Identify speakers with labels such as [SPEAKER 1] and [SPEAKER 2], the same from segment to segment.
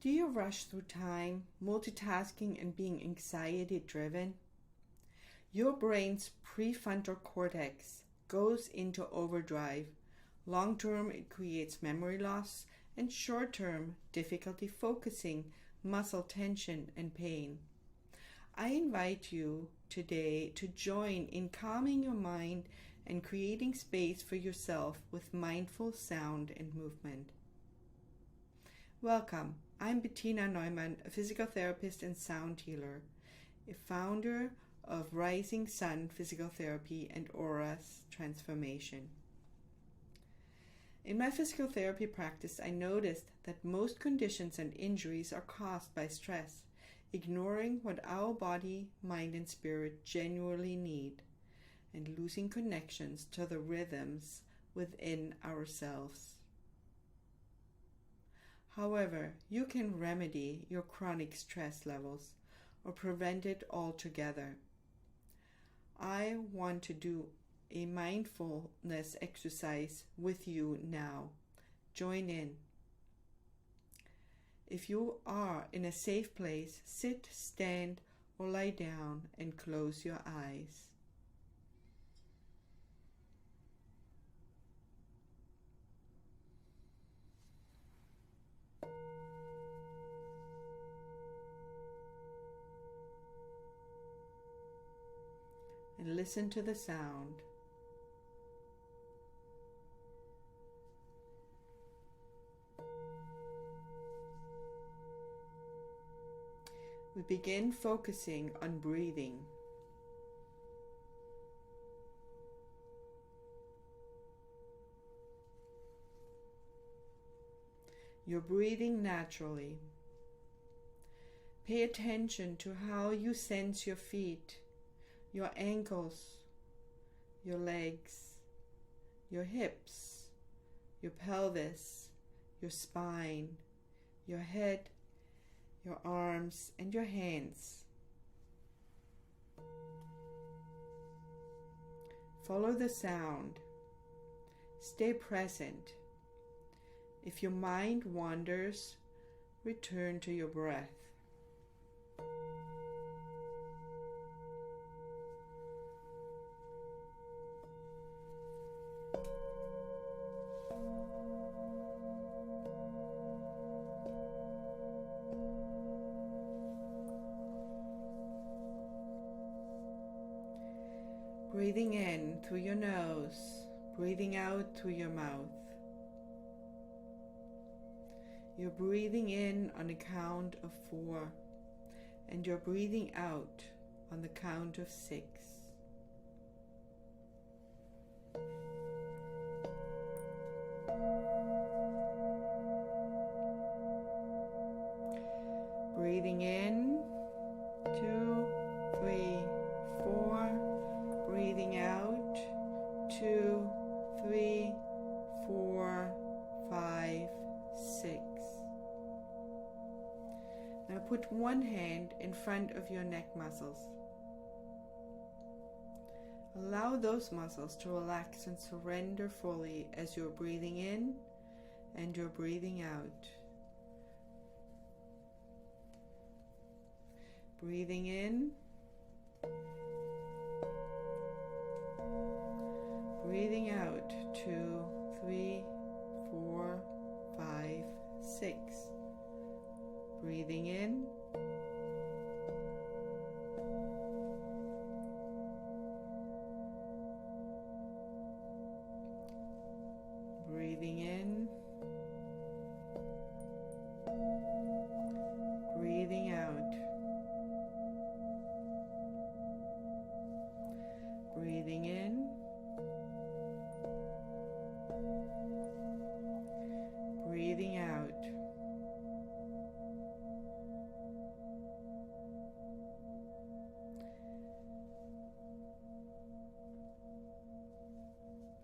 [SPEAKER 1] Do you rush through time, multitasking and being anxiety-driven? Your brain's prefrontal cortex goes into overdrive. Long-term, it creates memory loss, and short-term, difficulty focusing, muscle tension, and pain. I invite you today to join in calming your mind and creating space for yourself with mindful sound and movement. Welcome. I'm Bettina Neumann, a physical therapist and sound healer, a founder of Rising Sun Physical Therapy and Aura's Transformation. In my physical therapy practice, I noticed that most conditions and injuries are caused by stress, ignoring what our body, mind, and spirit genuinely need, and losing connections to the rhythms within ourselves. However, you can remedy your chronic stress levels or prevent it altogether. I want to do a mindfulness exercise with you now. Join in. If you are in a safe place, sit, stand, or lie down and close your eyes. And listen to the sound. We begin focusing on breathing. You're breathing naturally. Pay attention to how you sense your feet, your ankles, your legs, your hips, your pelvis, your spine, your head, your arms, and your hands. Follow the sound. Stay present. If your mind wanders, return to your breath. Breathing in through your nose, breathing out through your mouth. You're breathing in on the count of 4, and you're breathing out on the count of 6. Breathing in, 2, 3, 4. Breathing out, 2, 3, 4, 5, 6. Now put one hand in front of your neck muscles. Allow those muscles to relax and surrender fully as you're breathing in and you're breathing out. Breathing in. Breathing out, 2, 3, 4, 5, 6. Breathing in. Breathing in. Breathing out. Breathing in. Breathing out.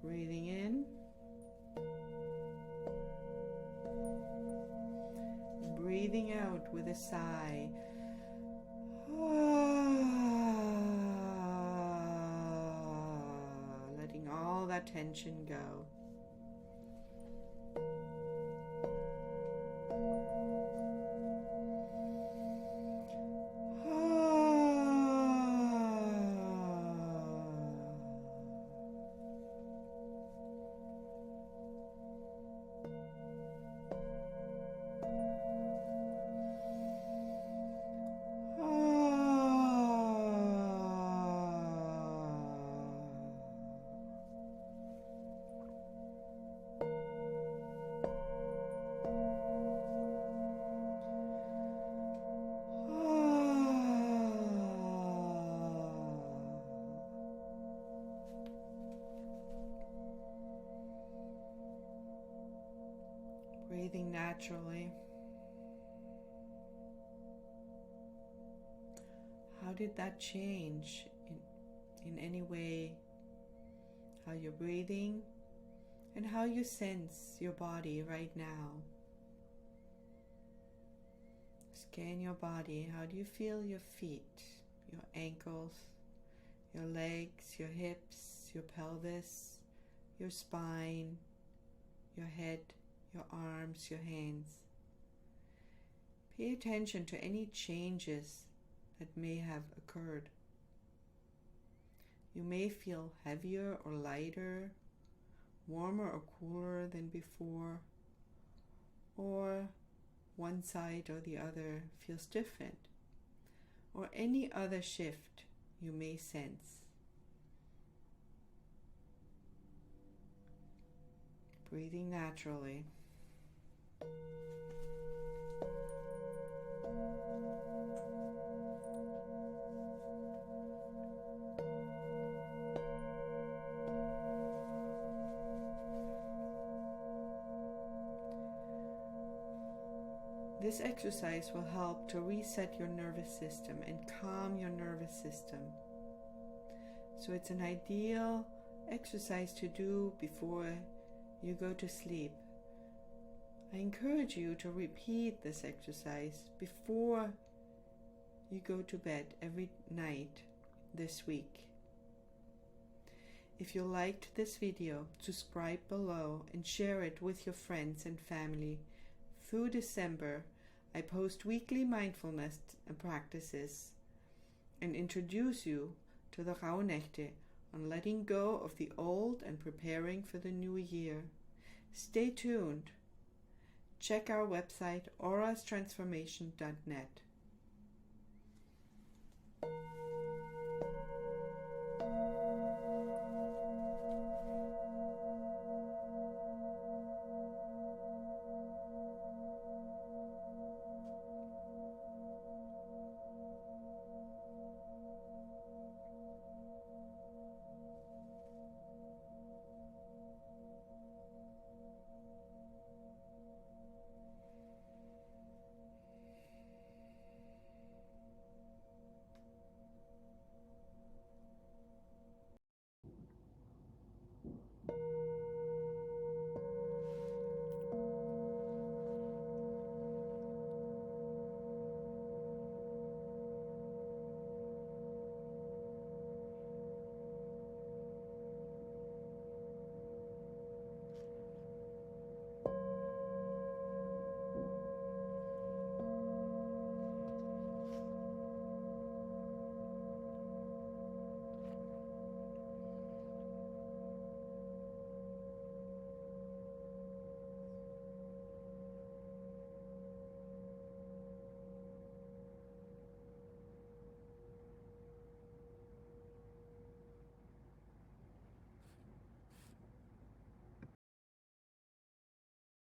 [SPEAKER 1] Breathing in. Breathing out with a sigh. Letting all that tension go. did that change in any way? How you're breathing and how you sense your body right now. Scan your body. How do you feel your feet, your ankles, your legs, your hips, your pelvis, your spine, your head, your arms, your hands? Pay attention to any changes that may have occurred. You may feel heavier or lighter, warmer or cooler than before, or one side or the other feels different, or any other shift you may sense. Breathing naturally. This exercise will help to reset your nervous system and calm your nervous system. So it's an ideal exercise to do before you go to sleep. I encourage you to repeat this exercise before you go to bed every night this week. If you liked this video, subscribe below and share it with your friends and family. Through December, I post weekly mindfulness practices and introduce you to the Rauhnächte on letting go of the old and preparing for the new year. Stay tuned. Check our website aurastransformation.net.